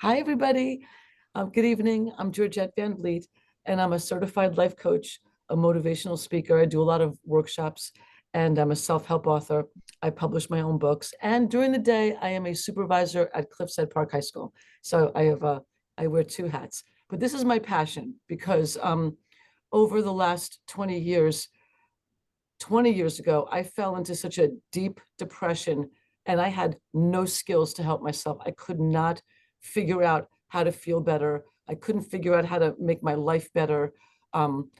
Hi, everybody. Good evening. I'm Georgette Van Vliet, and I'm a certified life coach, a motivational speaker. I do a lot of workshops, and I'm a self-help author. I publish my own books, and during the day, I am a supervisor at Cliffside Park High School. So I wear two hats. But this is my passion because over the last 20 years ago, I fell into such a deep depression and I had no skills to help myself. I could not figure out how to feel better. I couldn't figure out how to make my life better. Um,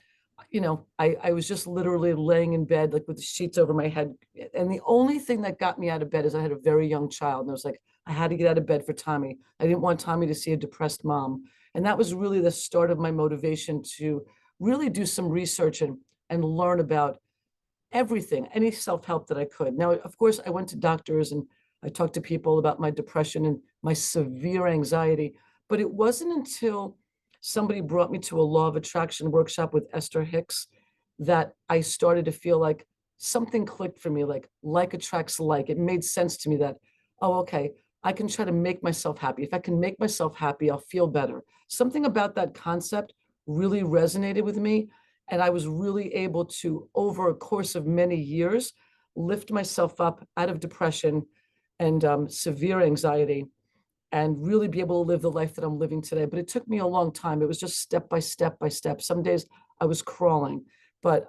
I was just literally laying in bed, like with the sheets over my head. And the only thing that got me out of bed is I had a very young child. And I was like, I had to get out of bed for Tommy. I didn't want Tommy to see a depressed mom. And that was really the start of my motivation to really do some research and learn about everything, any self-help that I could. Now, of course, I went to doctors and I talked to people about my depression and my severe anxiety, but it wasn't until somebody brought me to a law of attraction workshop with Esther Hicks that I started to feel like something clicked for me, like attracts like. It made sense to me that, oh, okay, I can try to make myself happy. If I can make myself happy, I'll feel better. Something about that concept really resonated with me. And I was really able to, over a course of many years, lift myself up out of depression and severe anxiety and really be able to live the life that I'm living today. But it took me a long time. It was just step by step by step. Some days I was crawling. But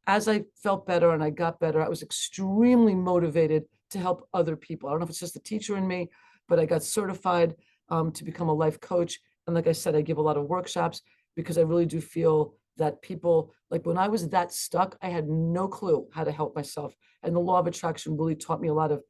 as I felt better and I got better, I was extremely motivated to help other people. I don't know if it's just the teacher in me, but I got certified to become a life coach. And like I said, I give a lot of workshops because I really do feel that people, like when I was that stuck, I had no clue how to help myself. And the law of attraction really taught me a lot of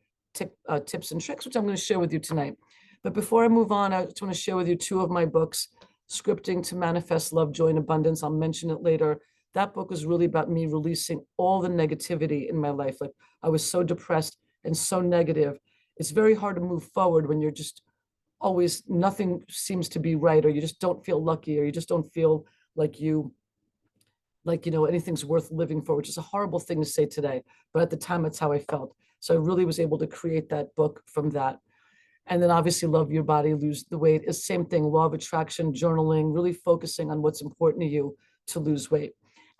tips and tricks, which I'm going to share with you tonight. But before I move on, I just want to share with you two of my books, Scripting to Manifest Love, Joy, and Abundance. I'll mention it later. That book was really about me releasing all the negativity in my life. Like I was so depressed and so negative. It's very hard to move forward when you're just always, nothing seems to be right, or you just don't feel lucky, or you just don't feel like anything's worth living for, which is a horrible thing to say today. But at the time, that's how I felt. So I really was able to create that book from that. And then obviously Love Your Body, Lose the Weight is same thing, law of attraction, journaling, really focusing on what's important to you to lose weight.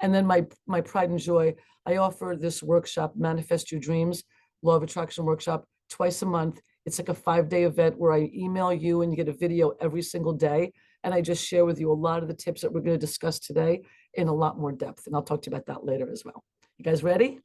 And then my pride and joy, I offer this workshop, Manifest Your Dreams, law of attraction workshop, twice a month. It's like a 5-day event where I email you and you get a video every single day. And I just share with you a lot of the tips that we're going to discuss today in a lot more depth. And I'll talk to you about that later as well. You guys ready?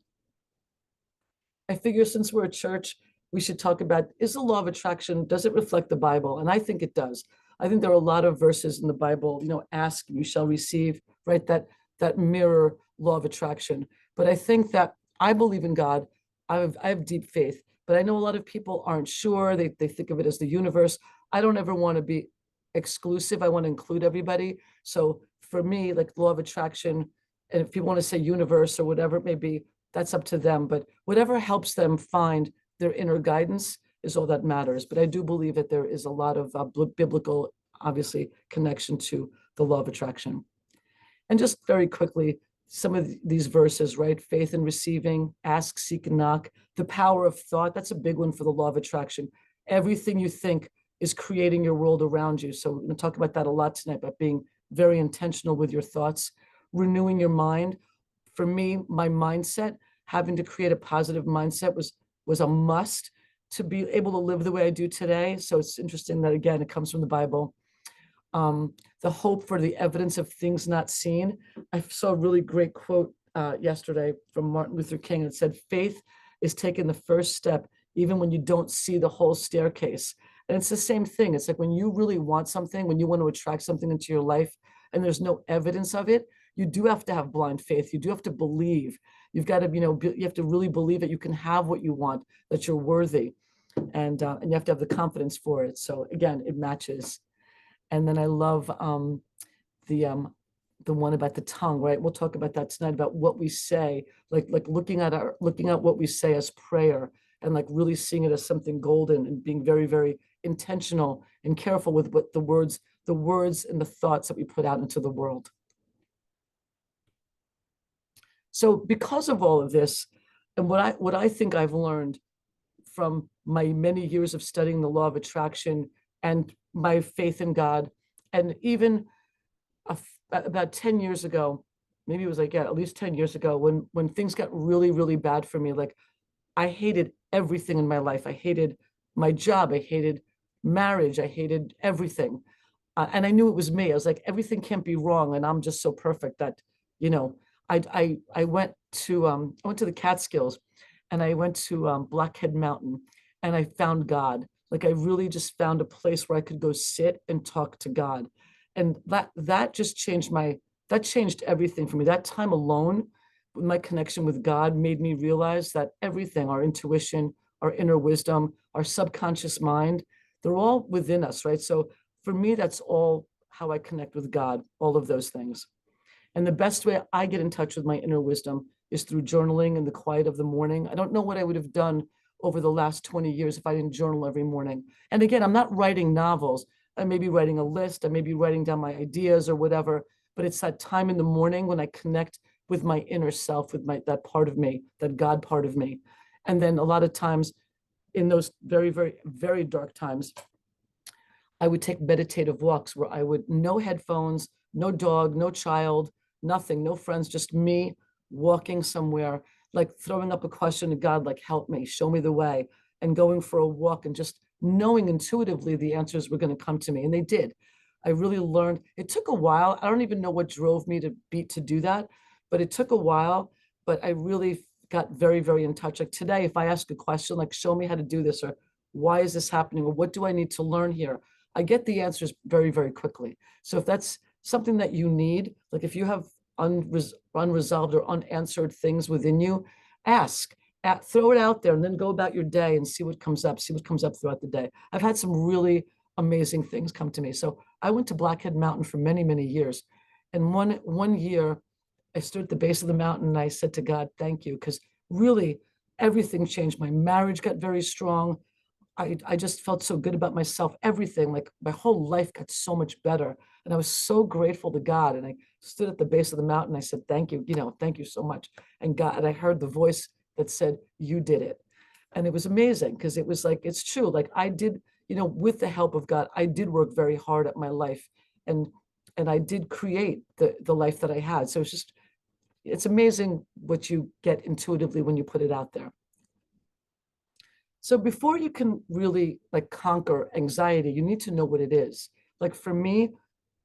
I figure since we're a church, we should talk about, is the law of attraction, does it reflect the Bible? And I think it does. I think there are a lot of verses in the Bible, ask, you shall receive, right? That mirror law of attraction. But I think that I believe in God. I have deep faith, but I know a lot of people aren't sure. They think of it as the universe. I don't ever want to be exclusive. I want to include everybody. So for me, like law of attraction, and if you want to say universe or whatever it may be, that's up to them. But whatever helps them find their inner guidance is all that matters. But I do believe that there is a lot of biblical, obviously, connection to the law of attraction. And just very quickly, some of these verses, right? Faith in receiving, ask, seek, and knock. The power of thought, that's a big one for the law of attraction. Everything you think is creating your world around you. So we're going to talk about that a lot tonight, about being very intentional with your thoughts, renewing your mind. For me, my mindset, having to create a positive mindset was a must to be able to live the way I do today. So it's interesting that, again, it comes from the Bible. The hope for the evidence of things not seen. I saw a really great quote yesterday from Martin Luther King. It said, faith is taking the first step, even when you don't see the whole staircase. And it's the same thing. It's like when you really want something, when you want to attract something into your life and there's no evidence of it, you do have to have blind faith. You do have to believe. You've got to, you have to really believe that you can have what you want, that you're worthy, and you have to have the confidence for it. So again, it matches. And then I love the one about the tongue, right? We'll talk about that tonight, about what we say, like looking at what we say as prayer, and like really seeing it as something golden, and being very, very intentional and careful with what the words and the thoughts that we put out into the world. So because of all of this, and what I think I've learned from my many years of studying the law of attraction and my faith in God. And even about 10 years ago, maybe it was like, yeah, at least 10 years ago, when things got really, really bad for me, like I hated everything in my life. I hated my job. I hated marriage. I hated everything. And I knew it was me. I was like, everything can't be wrong. And I'm just so perfect that, you know, I went to the Catskills, and I went to Blackhead Mountain, and I found God. Like I really just found a place where I could go sit and talk to God. And that just that changed everything for me. That time alone, my connection with God made me realize that everything, our intuition, our inner wisdom, our subconscious mind, they're all within us, right? So for me, that's all how I connect with God, all of those things. And the best way I get in touch with my inner wisdom is through journaling in the quiet of the morning. I don't know what I would have done over the last 20 years if I didn't journal every morning. And again, I'm not writing novels. I may be writing a list, I may be writing down my ideas or whatever, but it's that time in the morning when I connect with my inner self, with that part of me, that God part of me. And then a lot of times in those very, very, very dark times, I would take meditative walks where I would, no headphones, no dog, no child, nothing, no friends, just me walking somewhere, like throwing up a question to God, like, help me, show me the way, and going for a walk and just knowing intuitively the answers were going to come to me. And they did. I really learned. It took a while. I don't even know what drove me to do that, but it took a while. But I really got very, very in touch. Like today, if I ask a question, like, show me how to do this, or why is this happening, or what do I need to learn here? I get the answers very, very quickly. So if that's something that you need, like if you have unresolved or unanswered things within you, ask, throw it out there, and then go about your day and see what comes up, throughout the day. I've had some really amazing things come to me. So I went to Blackhead Mountain for many, many years. And one year, I stood at the base of the mountain and I said to God, thank you, because really everything changed. My marriage got very strong. I just felt so good about myself, everything, like my whole life got so much better. And I was so grateful to God. And I stood at the base of the mountain. I said, thank you, thank you so much. And God, and I heard the voice that said, you did it. And it was amazing because it was like, it's true. Like I did, with the help of God, I did work very hard at my life, and I did create the life that I had. So it's amazing what you get intuitively when you put it out there. So before you can really like conquer anxiety, you need to know what it is. Like for me,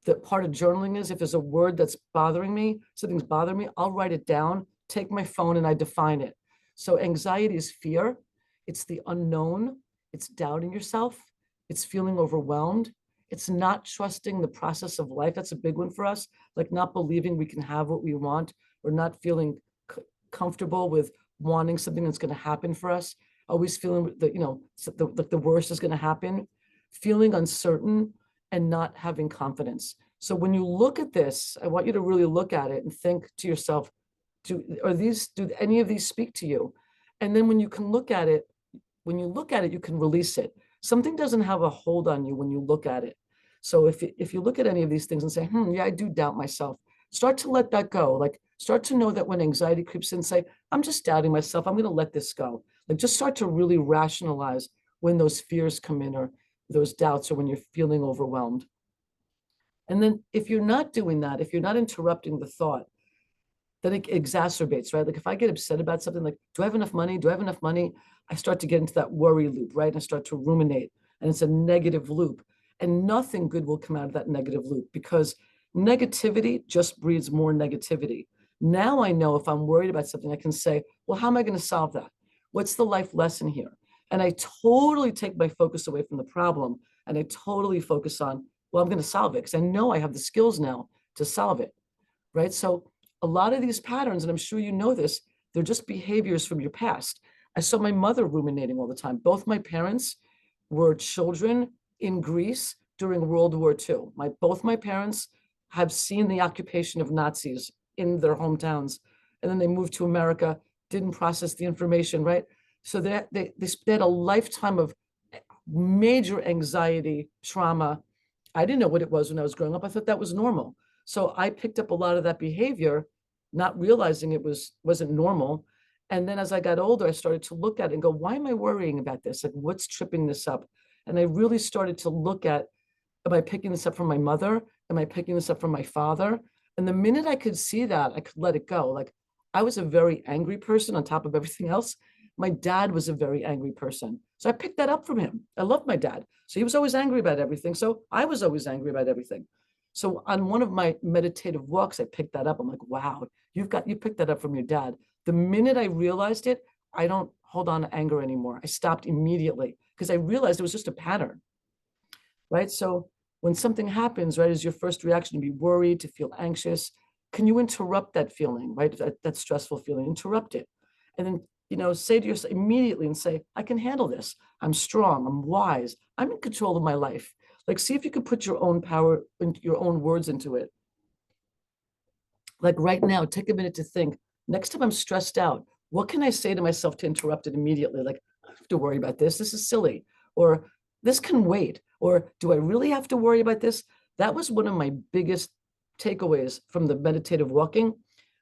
the part of journaling is if there's a word that's bothering me, something's bothering me, I'll write it down, take my phone, and I define it. So anxiety is fear. It's the unknown. It's doubting yourself. It's feeling overwhelmed. It's not trusting the process of life. That's a big one for us. Like not believing we can have what we want, or not feeling comfortable with wanting something that's going to happen for us. Always feeling that, the worst is going to happen, feeling uncertain, and not having confidence. So when you look at this, I want you to really look at it and think to yourself, do any of these speak to you? And then when you look at it, you can release it. Something doesn't have a hold on you when you look at it. So if you look at any of these things and say, yeah, I do doubt myself, start to let that go. Like start to know that when anxiety creeps in, say, I'm just doubting myself. I'm going to let this go. Like just start to really rationalize when those fears come in, or those doubts, or when you're feeling overwhelmed. And then if you're not doing that, if you're not interrupting the thought, then it exacerbates, right? Like if I get upset about something, like, do I have enough money? Do I have enough money? I start to get into that worry loop, right? And I start to ruminate, and it's a negative loop. And nothing good will come out of that negative loop, because negativity just breeds more negativity. Now I know if I'm worried about something, I can say, well, how am I going to solve that? What's the life lesson here? And I totally take my focus away from the problem, and I totally focus on, well, I'm going to solve it because I know I have the skills now to solve it, right? So a lot of these patterns, and I'm sure you know this, they're just behaviors from your past. I saw my mother ruminating all the time. Both my parents were children in Greece during World War II. Both my parents have seen the occupation of Nazis in their hometowns, and then they moved to America, didn't process the information, right? So they had a lifetime of major anxiety, trauma. I didn't know what it was when I was growing up. I thought that was normal. So I picked up a lot of that behavior, not realizing it wasn't normal. And then as I got older, I started to look at it and go, why am I worrying about this? Like, what's tripping this up? And I really started to look at Am I picking this up from my mother? Am I picking this up from my father? And the minute I could see that, I could let it go. Like I was a very angry person on top of everything else. My dad was a very angry person. So I picked that up from him. I loved my dad. So he was always angry about everything. So I was always angry about everything. So on one of my meditative walks, I picked that up. I'm like, wow, you picked that up from your dad. The minute I realized it, I don't hold on to anger anymore. I stopped immediately because I realized it was just a pattern, right? So when something happens, right, is your first reaction to be worried, to feel anxious? Can you interrupt that feeling, right? That stressful feeling, interrupt it. And then, say to yourself immediately and say, I can handle this. I'm strong. I'm wise. I'm in control of my life. Like, see if you can put your own power and your own words into it. Like right now, take a minute to think, next time I'm stressed out, what can I say to myself to interrupt it immediately? Like, I don't have to worry about this. This is silly. Or this can wait. Or do I really have to worry about this? That was one of my biggest takeaways from the meditative walking.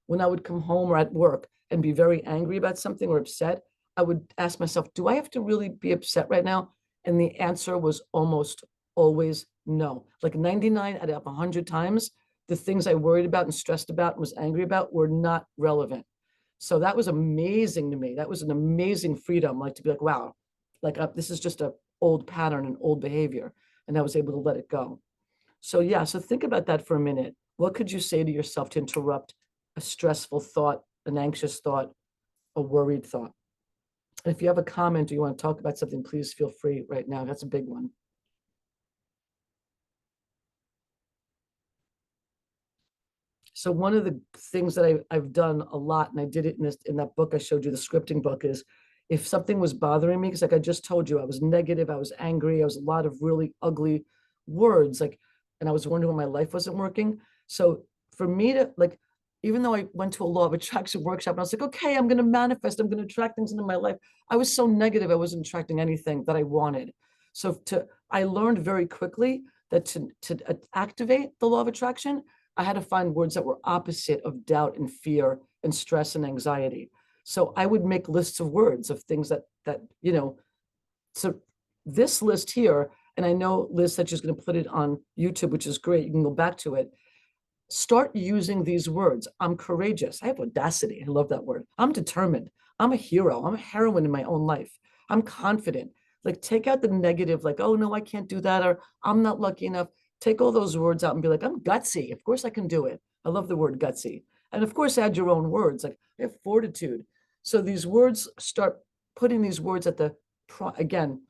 When I would come home or at work and be very angry about something or upset, I would ask myself, do I have to really be upset right now? And the answer was almost always no. Like 99 out of 100 times, the things I worried about and stressed about and was angry about were not relevant. So that was amazing to me. That was an amazing freedom, like to be like, wow, like this is just a old pattern and old behavior. And I was able to let it go. So yeah, so think about that for a minute. What could you say to yourself to interrupt a stressful thought, an anxious thought, a worried thought? And if you have a comment or you want to talk about something, please feel free right now. That's a big one. So one of the things that I've done a lot, and I did it in that book I showed you, the scripting book, is if something was bothering me, because like I just told you, I was negative, I was angry, I was a lot of really ugly words, like, and I was wondering why my life wasn't working. So for me to like, even though I went to a law of attraction workshop and I was like, okay, I'm going to manifest, I'm going to attract things into my life. I was so negative, I wasn't attracting anything that I wanted. So I learned very quickly that to activate the law of attraction, I had to find words that were opposite of doubt and fear and stress and anxiety. So I would make lists of words of things so this list here, and I know Liz said she's going to put it on YouTube, which is great. You can go back to it. Start using these words. I'm courageous. I have audacity. I love that word. I'm determined. I'm a hero. I'm a heroine in my own life. I'm confident. Like take out the negative, like, oh no, I can't do that, or I'm not lucky enough. Take all those words out and be like, I'm gutsy. Of course I can do it. I love the word gutsy. And of course, add your own words, like I have fortitude. So these words, start putting these words at again,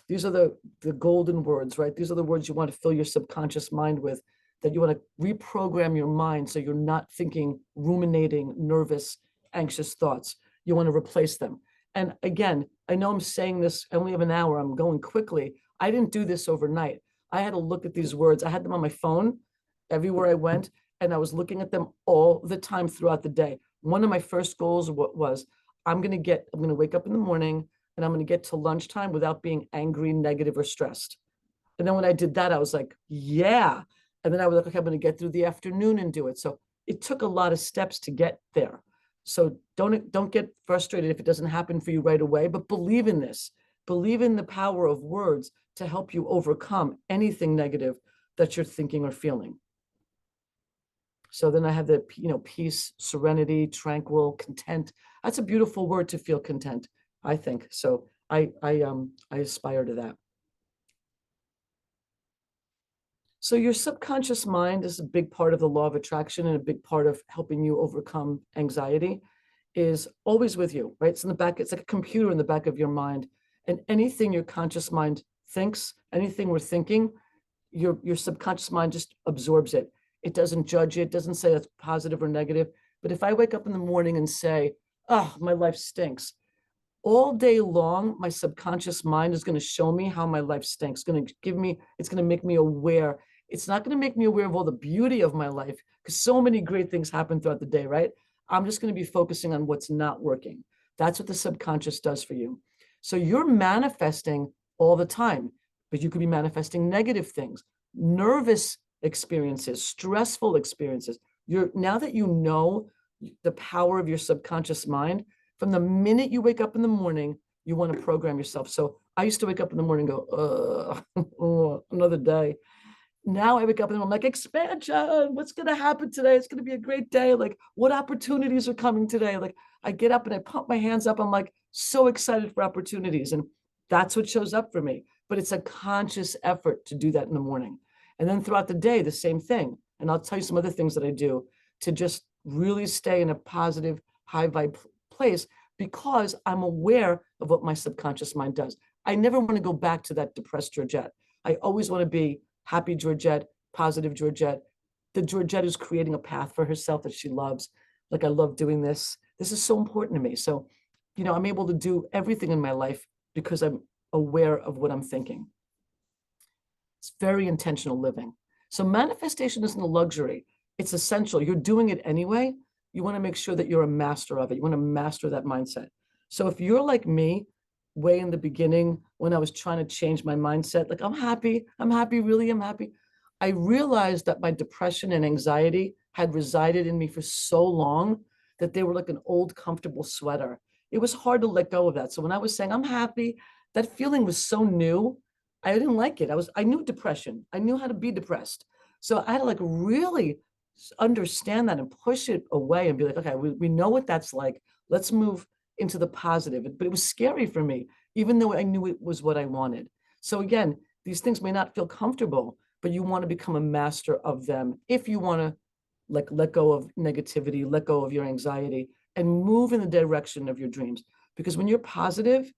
these are the golden words, right? These are the words you want to fill your subconscious mind with, that you want to reprogram your mind so you're not thinking, ruminating, nervous, anxious thoughts. You want to replace them. And again, I know I'm saying this, I only have an hour, I'm going quickly. I didn't do this overnight. I had to look at these words. I had them on my phone everywhere I went, and I was looking at them all the time throughout the day. One of my first goals was, I'm going to wake up in the morning and I'm going to get to lunchtime without being angry, negative, or stressed. And then when I did that, I was like, yeah. And then I was like, okay, I'm going to get through the afternoon and do it. So it took a lot of steps to get there. So don't get frustrated if it doesn't happen for you right away, but believe in this. Believe in the power of words to help you overcome anything negative that you're thinking or feeling. So then I have the, peace, serenity, tranquil, content. That's a beautiful word, to feel content, I think. So I aspire to that. So your subconscious mind is a big part of the law of attraction, and a big part of helping you overcome anxiety is always with you, right? It's in the back. It's like a computer in the back of your mind, and anything your conscious mind thinks, anything we're thinking, your subconscious mind just absorbs it. It doesn't judge it, doesn't say that's positive or negative. But if I wake up in the morning and say, oh, my life stinks, all day long, my subconscious mind is going to show me how my life stinks. It's going to make me aware. It's not going to make me aware of all the beauty of my life, because so many great things happen throughout the day, right? I'm just going to be focusing on what's not working. That's what the subconscious does for you. So you're manifesting all the time, but you could be manifesting negative things, nervous experiences, stressful experiences. Now that you know the power of your subconscious mind, from the minute you wake up in the morning, you want to program yourself. So I used to wake up in the morning and go, another day. now I wake up and I'm like, expansion, what's going to happen today? It's going to be a great day. Like, what opportunities are coming today? Like, I get up and I pump my hands up. I'm like, so excited for opportunities. And that's what shows up for me. But it's a conscious effort to do that in the morning. And then throughout the day, the same thing. And I'll tell you some other things that I do to just really stay in a positive, high vibe place because I'm aware of what my subconscious mind does. I never want to go back to that depressed Georgette. I always want to be happy Georgette, positive Georgette, the Georgette who's creating a path for herself that she loves. Like, I love doing this. This is so important to me. So, I'm able to do everything in my life because I'm aware of what I'm thinking. It's very intentional living. So manifestation isn't a luxury. It's essential. You're doing it anyway. You want to make sure that you're a master of it. You want to master that mindset. So if you're like me, way in the beginning, when I was trying to change my mindset, like, I'm happy, really, I'm happy. I realized that my depression and anxiety had resided in me for so long that they were like an old, comfortable sweater. It was hard to let go of that. So when I was saying I'm happy, that feeling was so new. I didn't like it. I knew depression. I knew how to be depressed. So I had to like really understand that and push it away and be like, okay, we know what that's like. Let's move into the positive. But it was scary for me, even though I knew it was what I wanted. So again, these things may not feel comfortable, but you want to become a master of them if you want to like let go of negativity, let go of your anxiety, and move in the direction of your dreams. Because when you're positive,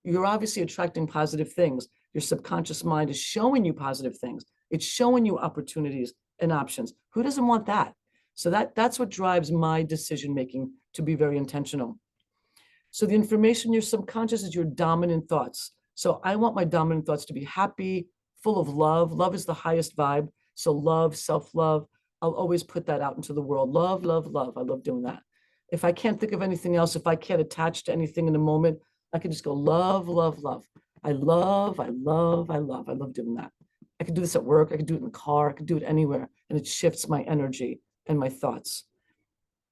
you're obviously attracting positive things. Your subconscious mind is showing you positive things. It's showing you opportunities and options. Who doesn't want that? So that's what drives my decision making to be very intentional. So the information in your subconscious is your dominant thoughts. So I want my dominant thoughts to be happy, full of love. Love is the highest vibe. So love, self-love, I'll always put that out into the world. Love, love, love. I love doing that. If I can't think of anything else, if I can't attach to anything in the moment, I can just go love, love, love. I love, I love, I love. I love doing that. I can do this at work. I can do it in the car. I can do it anywhere. And it shifts my energy and my thoughts.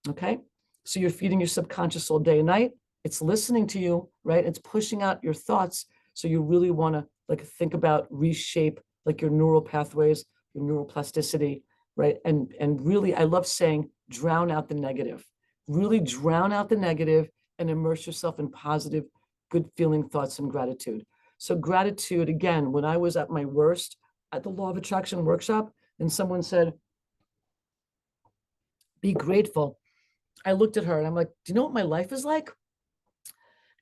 Okay. So you're feeding your subconscious all day and night. It's listening to you, right? It's pushing out your thoughts. So you really want to like think about, reshape like your neural pathways, your neuroplasticity, right? And really, I love saying, drown out the negative. Really drown out the negative and immerse yourself in positive, good feeling thoughts and gratitude. So gratitude, again, when I was at my worst at the Law of Attraction workshop, and someone said, be grateful. I looked at her and I'm like, do you know what my life is like?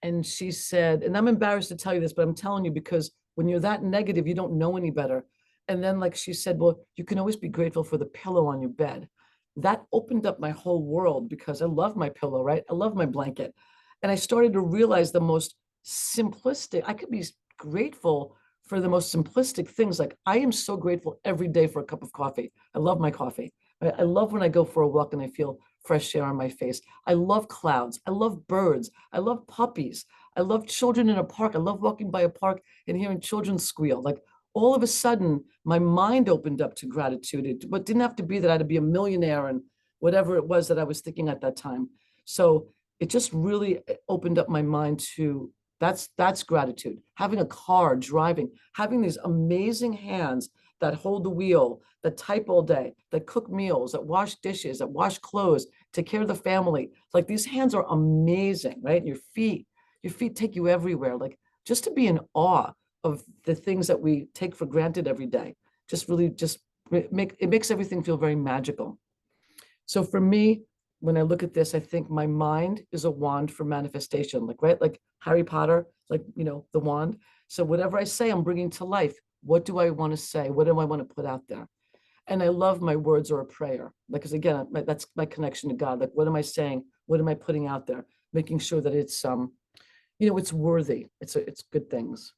And she said, and I'm embarrassed to tell you this, but I'm telling you because when you're that negative, you don't know any better. And then like she said, well, you can always be grateful for the pillow on your bed. That opened up my whole world because I love my pillow, right? I love my blanket. And I started to realize the most simplistic, I could be grateful for the most simplistic things. Like I am so grateful every day for a cup of coffee. I love my coffee. I love when I go for a walk and I feel fresh air on my face. I love clouds. I love birds. I love puppies. I love children in a park. I love walking by a park and hearing children squeal. Like all of a sudden, my mind opened up to gratitude. But didn't have to be that I had to be a millionaire and whatever it was that I was thinking at that time. So it just really opened up my mind to that's gratitude. Having a car, driving, having these amazing hands that hold the wheel, that type all day, that cook meals, that wash dishes, that wash clothes, take care of the family. Like these hands are amazing, right? And your feet take you everywhere. Like just to be in awe of the things that we take for granted every day, just really just makes everything feel very magical. So for me, when I look at this, I think my mind is a wand for manifestation, like, right? Like Harry Potter, like, the wand. So whatever I say, I'm bringing to life. What do I want to say? What do I want to put out there? And I love my words or a prayer, because again, that's my connection to God. Like, what am I saying? What am I putting out there? Making sure that it's, it's worthy. It's good things.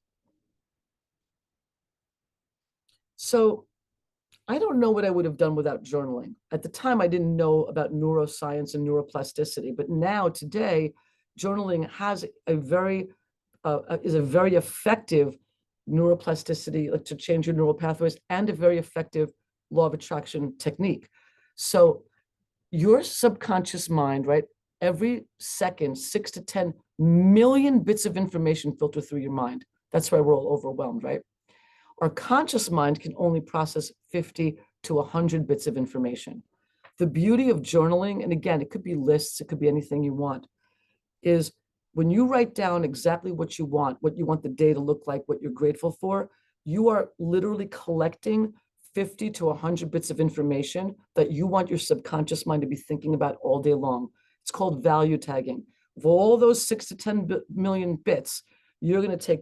So I don't know what I would have done without journaling. At the time, I didn't know about neuroscience and neuroplasticity, but now today, journaling has is a very effective neuroplasticity, like to change your neural pathways, and a very effective law of attraction technique. So your subconscious mind, right? Every second, 6 to 10 million bits of information filter through your mind. That's why we're all overwhelmed, right? Our conscious mind can only process 50 to 100 bits of information. The beauty of journaling, and again, it could be lists, it could be anything you want, is when you write down exactly what you want the day to look like, what you're grateful for, you are literally collecting 50 to 100 bits of information that you want your subconscious mind to be thinking about all day long. It's called value tagging. Of all those 6 to 10 million bits, you're going to take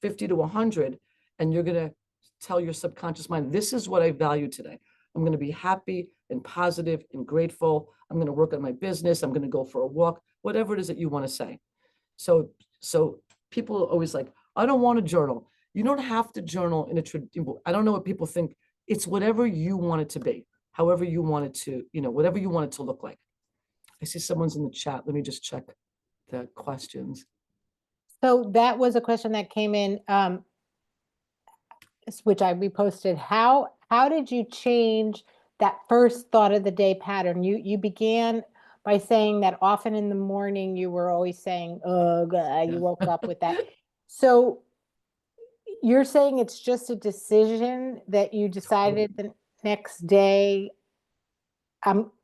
50 to 100 and you're going to tell your subconscious mind, this is what I value today. I'm going to be happy and positive and grateful. I'm going to work on my business. I'm going to go for a walk, whatever it is that you want to say. So people are always like, I don't want to journal. You don't have to journal in I don't know what people think. It's whatever you want it to be, however you want it to, whatever you want it to look like. I see someone's in the chat. Let me just check the questions. So that was a question that came in, which I reposted. How did you change that first thought of the day pattern? You began by saying that often in the morning you were always saying, oh, God, you woke up with that. So you're saying it's just a decision that you decided the next day,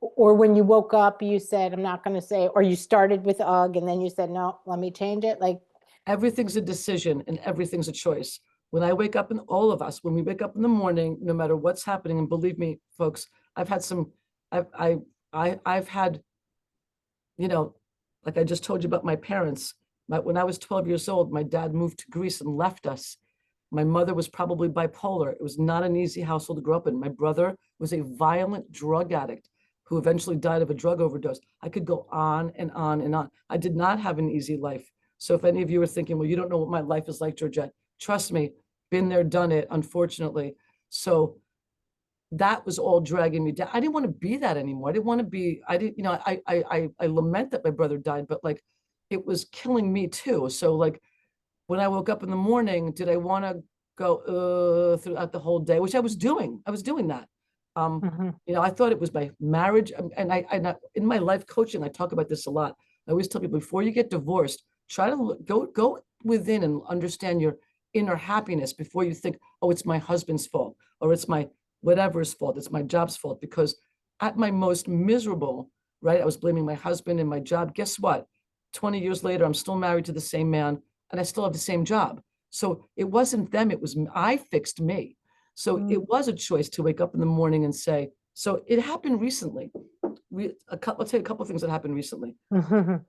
or when you woke up, you said, I'm not going to say, or you started with UGG and then you said, no, let me change it. Like, everything's a decision and everything's a choice. When I wake up, and all of us, when we wake up in the morning, no matter what's happening, and believe me, folks, I've had, like I just told you about my parents. When I was 12 years old, my dad moved to Greece and left us. My mother was probably bipolar. It was not an easy household to grow up in. My brother was a violent drug addict who eventually died of a drug overdose. I could go on and on and on. I did not have an easy life. So if any of you are thinking, well, you don't know what my life is like, Georgette, trust me, been there, done it, unfortunately. So that was all dragging me down. I didn't want to be that anymore. I didn't want to be, I lament that my brother died, but like, it was killing me too. So like, when I woke up in the morning, did I want to go throughout the whole day, which I was doing. I was doing that. I thought it was my marriage. And I in my life coaching, I talk about this a lot. I always tell people, before you get divorced, try to go within and understand your inner happiness before you think, oh, it's my husband's fault, or it's my whatever's fault, it's my job's fault. Because at my most miserable, right, I was blaming my husband and my job. Guess what? 20 years later, I'm still married to the same man and I still have the same job. So it wasn't them, it was I fixed me. So it was a choice to wake up in the morning and say, so it happened recently. I'll tell you a couple of things that happened recently. I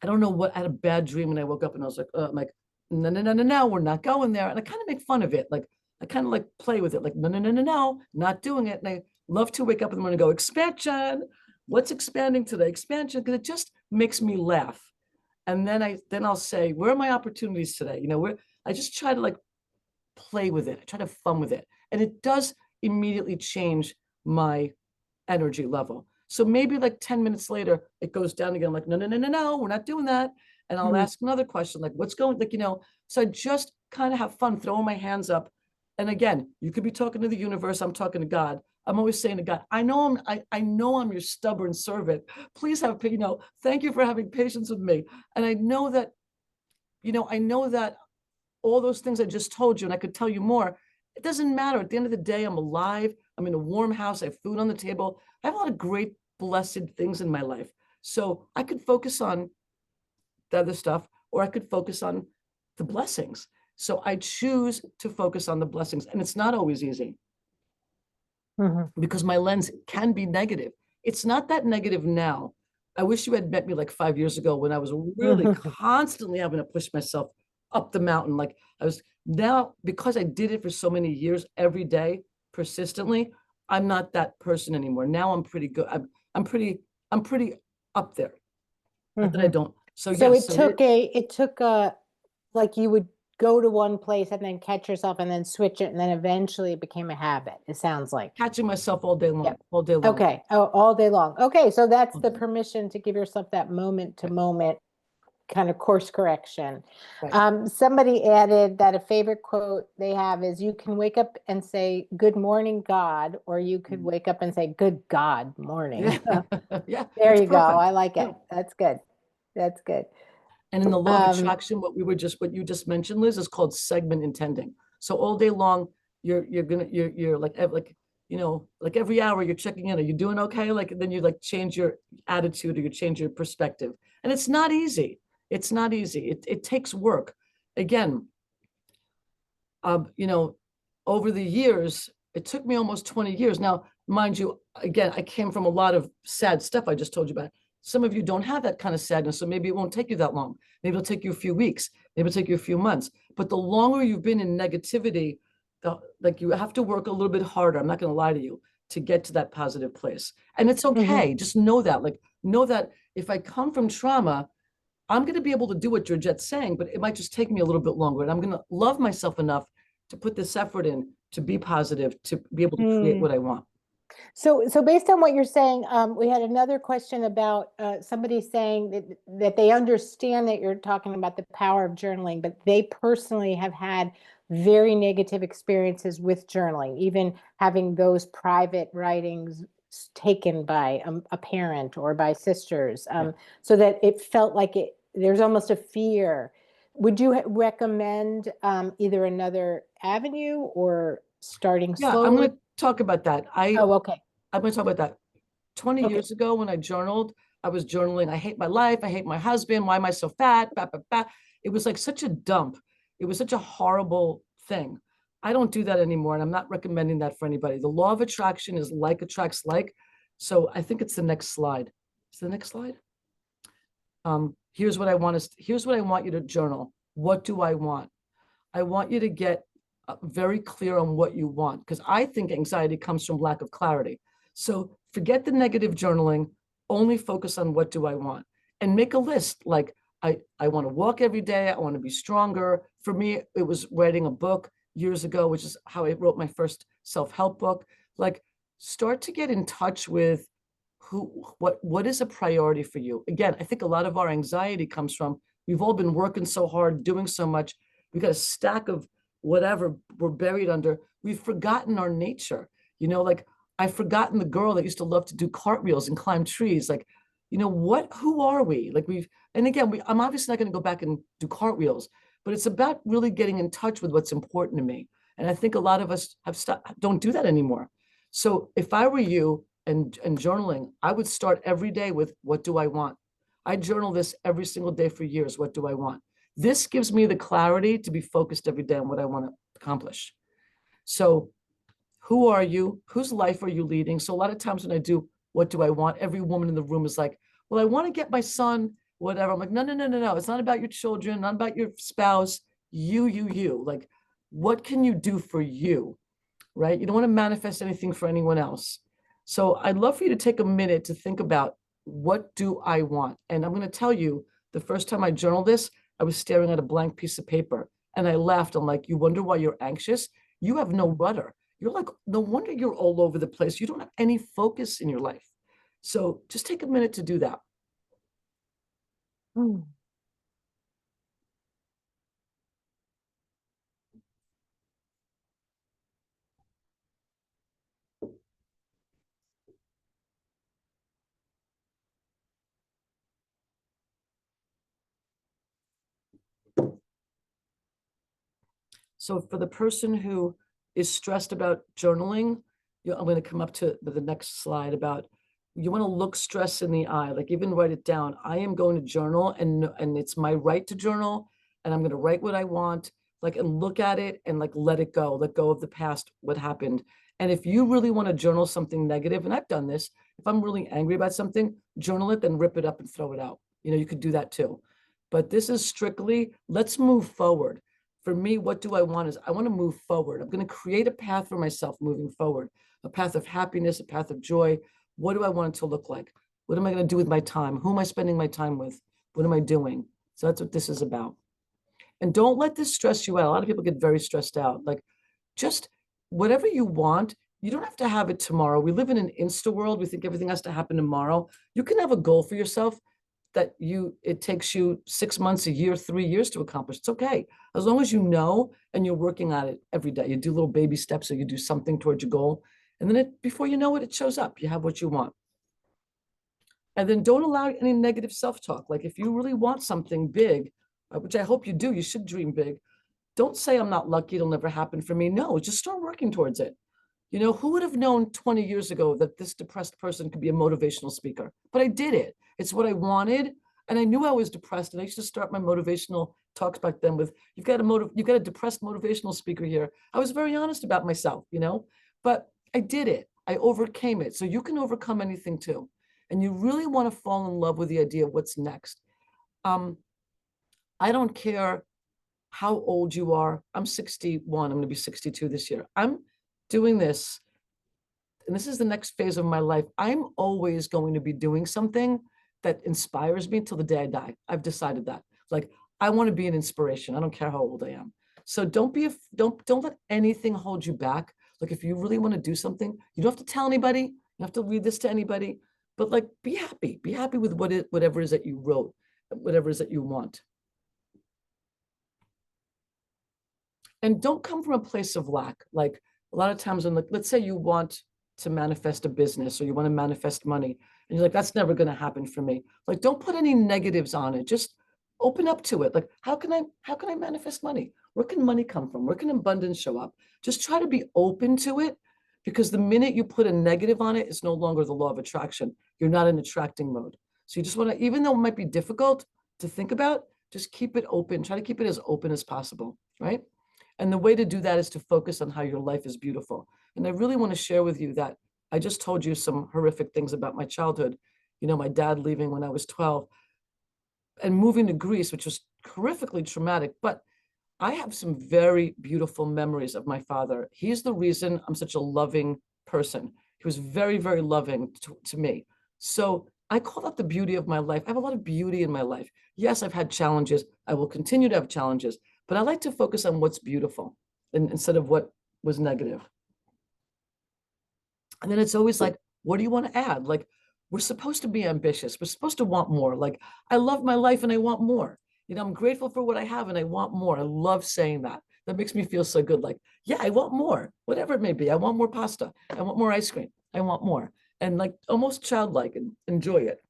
don't know what, I had a bad dream when I woke up and I was like, no, we're not going there. And I kind of make fun of it. Like, I kind of like play with it. Like, no, not doing it. And I love to wake up in the morning and go, expansion. What's expanding today? Expansion. Because it just makes me laugh. And then I'll say, where are my opportunities today? I just try to like play with it. I try to have fun with it. And it does immediately change my energy level. So maybe like 10 minutes later, it goes down again. I'm like, no, we're not doing that. And I'll ask another question, like, what's going, like, so I just kind of have fun throwing my hands up. And again, you could be talking to the universe. I'm talking to God. I'm always saying to God, I know I'm your stubborn servant. Please have, thank you for having patience with me. And I know that all those things I just told you, and I could tell you more, it doesn't matter. At the end of the day, I'm alive. I'm in a warm house. I have food on the table. I have a lot of great, blessed things in my life. So I could focus on the other stuff, or I could focus on the blessings. So I choose to focus on the blessings. And it's not always easy because my lens can be negative. It's not that negative now. I wish you had met me like 5 years ago when I was really constantly having to push myself up the mountain. Like I was now, because I did it for so many years, every day, persistently, I'm not that person anymore. Now I'm pretty good. I'm pretty up there. Not that I don't. So yes, it took like you would go to one place and then catch yourself and then switch it. And then eventually it became a habit. It sounds like catching myself all day long, Yep. all day long. Okay. Oh, all day long. Okay. So that's the permission to give yourself that moment to moment kind of course correction. Right. Somebody added that a favorite quote they have is, you can wake up and say, good morning, God, or you could wake up and say, good God morning. Yeah. There you go. Perfect. I like it. That's good. That's good. And in the law of attraction, what you just mentioned, Liz, is called segment intending. So all day long, you're like, you know, like every hour you're checking in. Are you doing okay? Like, then you like change your attitude or you change your perspective. And it's not easy. It's not easy. It takes work. Again, you know, over the years, it took me almost 20 years. Now, mind you, again, I came from a lot of sad stuff I just told you about. Some of you don't have that kind of sadness, so maybe it won't take you that long. Maybe it'll take you a few weeks, maybe it'll take you a few months. But the longer you've been in negativity, like you have to work a little bit harder. I'm not going to lie to you to get to that positive place. And it's okay. Just know that, like, know that if I come from trauma, I'm going to be able to do what Georgette's saying, but it might just take me a little bit longer. And I'm going to love myself enough to put this effort in, to be positive, to be able to create what I want. So based on what you're saying, we had another question about somebody saying that they understand that you're talking about the power of journaling, but they personally have had very negative experiences with journaling, even having those private writings taken by a parent or by sisters, so that it felt like there's almost a fear. Would you recommend either another avenue or starting Yeah, slowly? I'm going to talk about that. Oh, okay. I'm going to talk about that. 20 Okay. years ago when I journaled, I was journaling, I hate my life, I hate my husband, why am I so fat? Bah, bah, bah. It was like such a dump. It was such a horrible thing. I don't do that anymore, and I'm not recommending that for anybody. The law of attraction is like attracts like. So I think it's the next slide. Is the next slide? Here's what I want you to journal. What do I want? I want you to get very clear on what you want, because I think anxiety comes from lack of clarity. So forget the negative journaling, only focus on what do I want, and make a list. Like, I want to walk every day. I want to be stronger. For me, it was writing a book years ago, which is how I wrote my first self-help book. Like, start to get in touch with what is a priority for you. Again, I think a lot of our anxiety comes from, we've all been working so hard, doing so much. We got a stack of whatever we're buried under. We've forgotten our nature. You know, like, I've forgotten the girl that used to love to do cartwheels and climb trees. Like, you know, who are we? Like, and again, I'm obviously not going to go back and do cartwheels, but it's about really getting in touch with what's important to me. And I think a lot of us don't do that anymore. So if I were you and journaling, I would start every day with, what do I want? I journal this every single day for years. What do I want? This gives me the clarity to be focused every day on what I want to accomplish. So who are you? Whose life are you leading? So a lot of times when I do, what do I want? Every woman in the room is like, well, I want to get my son, whatever. I'm like, no, no, no, no, no. It's not about your children, not about your spouse. You. Like, what can you do for you? Right? You don't want to manifest anything for anyone else. So I'd love for you to take a minute to think about, what do I want? And I'm going to tell you, the first time I journaled this, I was staring at a blank piece of paper and I laughed. I'm like, you wonder why you're anxious? You have no rudder. You're like, no wonder you're all over the place. You don't have any focus in your life. So just take a minute to do that. So for the person who is stressed about journaling, I'm going to come up to the next slide about, you want to look stress in the eye, like even write it down. I am going to journal, and it's my right to journal, and I'm going to write what I want, like, and look at it and like let go of the past, what happened. And if you really want to journal something negative, and I've done this, if I'm really angry about something, journal it, then rip it up and throw it out. You know, you could do that too. But this is strictly, let's move forward. For me, what do I want is, I want to move forward. I'm going to create a path for myself moving forward, a path of happiness, a path of joy. What do I want it to look like? What am I going to do with my time? Who am I spending my time with? What am I doing? So that's what this is about. And don't let this stress you out. A lot of people get very stressed out. Like, just whatever you want, you don't have to have it tomorrow. We live in an Insta world. We think everything has to happen tomorrow. You can have a goal for yourself that it takes you 6 months, a year, 3 years to accomplish. It's okay. As long as you know and you're working on it every day. You do little baby steps, or you do something towards your goal. And then before you know it, it shows up. You have what you want. And then don't allow any negative self-talk. Like, if you really want something big, which I hope you do, you should dream big. don't say I'm not lucky, it'll never happen for me. No, just start working towards it. You know, who would have known 20 years ago that this depressed person could be a motivational speaker? But I did it. It's what I wanted. And I knew I was depressed. And I used to start my motivational talks back then with, you've got a depressed motivational speaker here. I was very honest about myself, you know, but I did it. I overcame it. So you can overcome anything too. And you really want to fall in love with the idea of what's next. I don't care how old you are. I'm 61. I'm going to be 62 this year. I'm doing this, and this is the next phase of my life. I'm always going to be doing something that inspires me till the day I die. I've decided that. Like, I want to be an inspiration. I don't care how old I am. So don't let anything hold you back. Like, if you really want to do something, you don't have to tell anybody. You don't have to read this to anybody. But like, be happy. Be happy with whatever it is that you wrote, whatever it is that you want. And don't come from a place of lack. Like, a lot of times when, like, let's say you want to manifest a business or you want to manifest money, and you're like, that's never going to happen for me. Like, don't put any negatives on it. Just open up to it. Like, how can I manifest money? Where can money come from? Where can abundance show up? Just try to be open to it, because the minute you put a negative on it, it's no longer the law of attraction. You're not in attracting mode. So you just want to, even though it might be difficult to think about, just keep it open. Try to keep it as open as possible, right? And the way to do that is to focus on how your life is beautiful. And I really want to share with you that I just told you some horrific things about my childhood. You know, my dad leaving when I was 12 and moving to Greece, which was horrifically traumatic. But I have some very beautiful memories of my father. He's the reason I'm such a loving person. He was very, very loving to me. So I call that the beauty of my life. I have a lot of beauty in my life. Yes, I've had challenges. I will continue to have challenges, but I like to focus on what's beautiful instead of what was negative. And then it's always like, what do you want to add? Like, we're supposed to be ambitious. We're supposed to want more. Like, I love my life and I want more. You know, I'm grateful for what I have and I want more. I love saying that. That makes me feel so good. Like, yeah, I want more, whatever it may be. I want more pasta. I want more ice cream. I want more. And like, almost childlike, and enjoy it.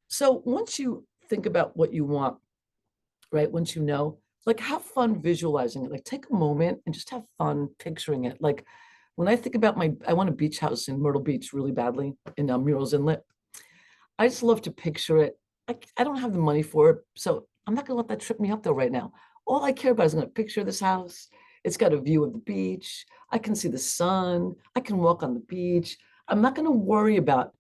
So once you think about what you want, right? Once you know, like, have fun visualizing it. Like, take a moment and just have fun picturing it. Like, when I think about I want a beach house in Myrtle Beach really badly in Murals Inlet. I just love to picture it. I don't have the money for it, so I'm not gonna let that trip me up though right now. All I care about is I'm gonna picture this house. It's got a view of the beach. I can see the sun. I can walk on the beach. I'm not gonna worry about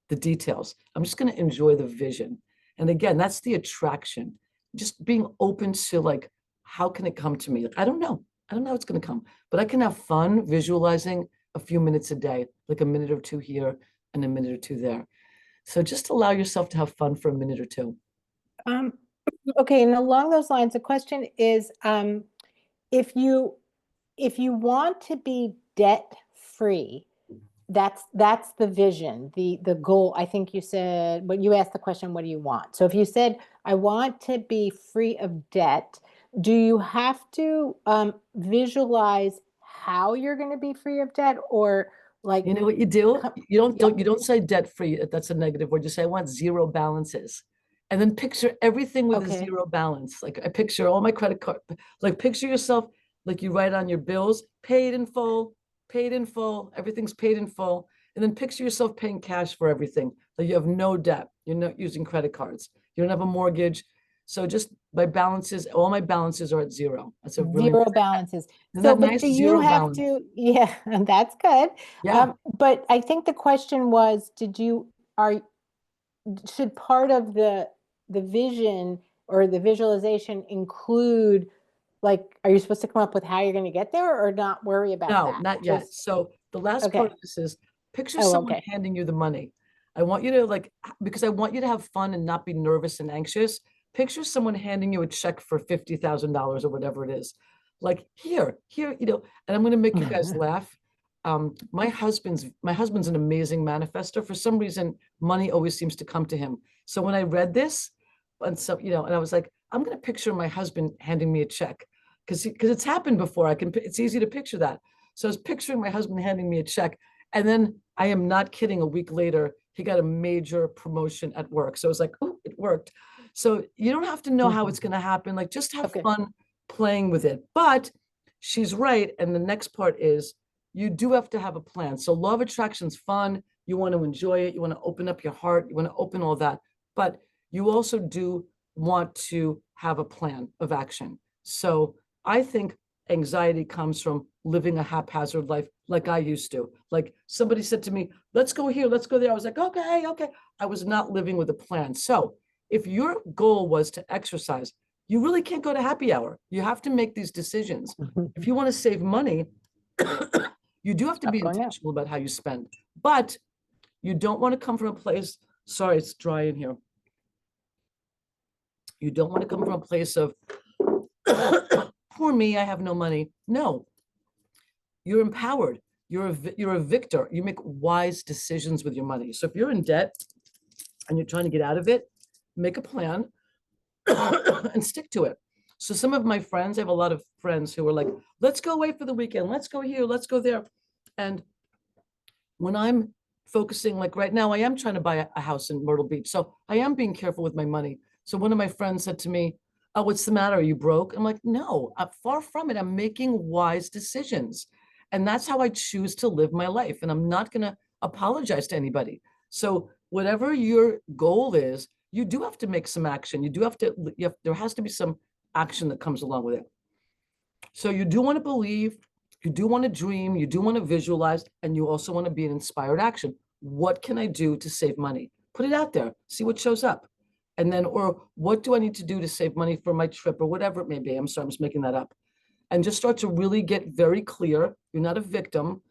the details. I'm just gonna enjoy the vision. And again, that's the attraction. Just being open to, like, how can it come to me? Like, I don't know. I don't know how it's gonna come, but I can have fun visualizing a few minutes a day, like a minute or two here and a minute or two there. So just allow yourself to have fun for a minute or two. Um, okay, and along those lines, the question is, if you want to be debt free, that's the vision, the goal. I think you said, when you asked the question, what do you want? So if you said, I want to be free of debt, do you have to visualize how you're going to be free of debt, or like, You know what you do? yeah. You don't say debt free. That's a negative word. You say, I want zero balances. And then picture everything with a Okay. zero balance. Like, I picture all my credit card, like, picture yourself, like, you write on your bills, paid in full, everything's paid in full. And then picture yourself paying cash for everything. Like, you have no debt. You're not using credit cards. You don't have a mortgage. So just my balances, all my balances are at zero. That's a really, Zero balances. isn't So, that but nice? do you Zero have balance. to, yeah, that's good. Yeah. But I think the question was, should part of the vision or the visualization include, like, are you supposed to come up with how you're going to get there, or not worry about No, that? not yet. Just, So the last part okay. of this is, picture Oh, someone okay. handing you the money. I want you to, like, because I want you to have fun and not be nervous and anxious. Picture someone handing you a check for $50,000 or whatever it is. Like, here, you know, and I'm going to make you guys laugh. My husband's an amazing manifester. For some reason, money always seems to come to him. So when I read this, and so, you know, and I was like, I'm going to picture my husband handing me a check, because it's happened before. It's easy to picture that. So I was picturing my husband handing me a check. And then, I am not kidding, a week later, he got a major promotion at work. So it was like, oh, it worked. So you don't have to know how it's going to happen. Like, just have Okay. fun playing with it. But she's right. And the next part is you do have to have a plan. So law of attraction's fun. You want to enjoy it. You want to open up your heart. You want to open all that. But you also do want to have a plan of action. So I think anxiety comes from living a haphazard life like I used to. Like, somebody said to me, let's go here, let's go there. I was like, okay, okay. I was not living with a plan. So if your goal was to exercise, you really can't go to happy hour. You have to make these decisions. If you want to save money, you do have to Stop be going out. intentional about how you spend, but you don't want to come from a place, sorry, it's dry in here. You don't want to come from a place of, poor me, I have no money. No, you're empowered. You're a victor. You make wise decisions with your money. So if you're in debt and you're trying to get out of it, make a plan and stick to it. So some of my friends, I have a lot of friends who are like, let's go away for the weekend. Let's go here. Let's go there. And when I'm focusing, like right now, I am trying to buy a house in Myrtle Beach. So I am being careful with my money. So one of my friends said to me, oh, what's the matter? Are you broke? I'm like, no, I'm far from it. I'm making wise decisions. And that's how I choose to live my life. And I'm not going to apologize to anybody. So whatever your goal is, you do have to make some action. You do have to, there has to be some action that comes along with it. So you do want to believe, you do want to dream, you do want to visualize, and you also want to be an inspired action. What can I do to save money? Put it out there, see what shows up. And then, or what do I need to do to save money for my trip or whatever it may be? I'm sorry, I'm just making that up. And just start to really get very clear. You're not a victim.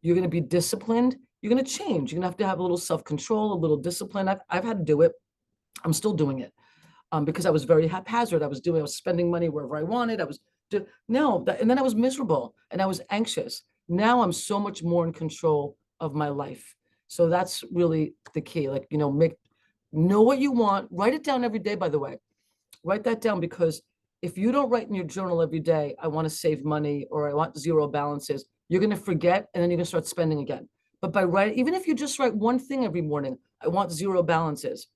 You're going to be disciplined. You're going to change. You're going to have a little self-control, a little discipline. I've had to do it. I'm still doing it because I was very haphazard. I was spending money wherever I wanted. And then I was miserable and I was anxious. Now I'm so much more in control of my life. So that's really the key. Like, know what you want. Write it down every day, by the way. Write that down, because if you don't write in your journal every day, I want to save money or I want zero balances, you're going to forget and then you're going to start spending again. But by writing, even if you just write one thing every morning, I want zero balances,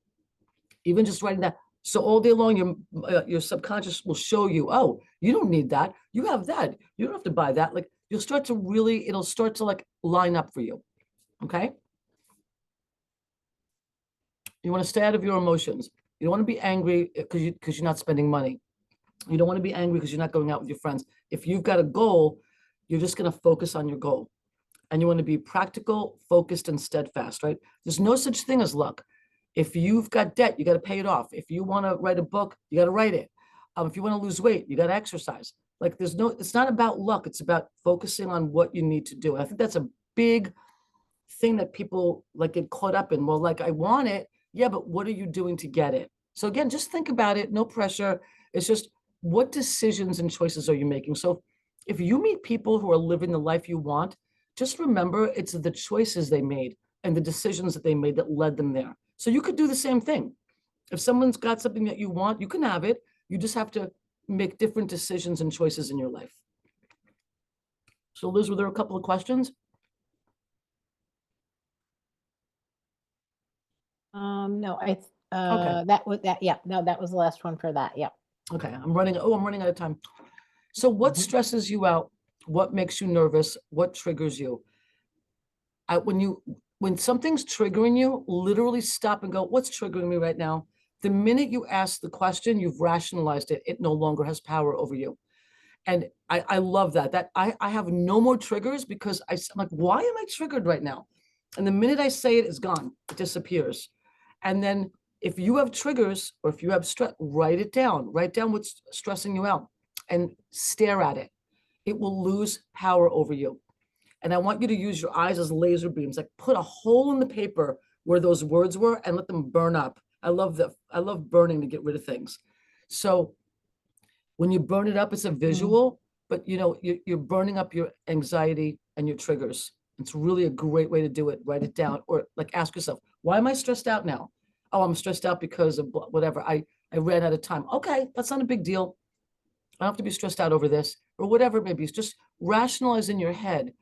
even just writing that. So all day long, your subconscious will show you, oh, you don't need that. You have that. You don't have to buy that. Like, you'll start to really, it'll start to like line up for you. Okay. You want to stay out of your emotions. You don't want to be angry because you're not spending money. You don't want to be angry because you're not going out with your friends. If you've got a goal, you're just going to focus on your goal. And you want to be practical, focused, and steadfast, right? There's no such thing as luck. If you've got debt, you got to pay it off. If you want to write a book, you got to write it. If you want to lose weight, you got to exercise. Like, it's not about luck. It's about focusing on what you need to do. And I think that's a big thing that people like get caught up in. Well, like, I want it. Yeah, but what are you doing to get it? So again, just think about it. No pressure. It's just, what decisions and choices are you making? So if you meet people who are living the life you want, just remember it's the choices they made and the decisions that they made that led them there. So you could do the same thing. If someone's got something that you want, you can have it. You just have to make different decisions and choices in your life. So Liz, were there a couple of questions? No, Okay. that was that. Yeah, no, that was the last one for that. Yeah. Okay, I'm running out of time. So what stresses you out? What makes you nervous? What triggers you? When something's triggering you, literally stop and go, what's triggering me right now? The minute you ask the question, you've rationalized it. It no longer has power over you. And I love that I have no more triggers, because I'm like, why am I triggered right now? And the minute I say it, it's gone. It disappears. And then if you have triggers or if you have stress, write it down. Write down what's stressing you out and stare at it. It will lose power over you. And I want you to use your eyes as laser beams, like put a hole in the paper where those words were and let them burn up. I love burning to get rid of things. So when you burn it up, it's a visual, but you're burning up your anxiety and your triggers. It's really a great way to do it. Write it down, or like ask yourself, why am I stressed out now? Oh, I'm stressed out because of whatever. I ran out of time. Okay, that's not a big deal. I don't have to be stressed out over this, or whatever it may be. It's just rationalize in your head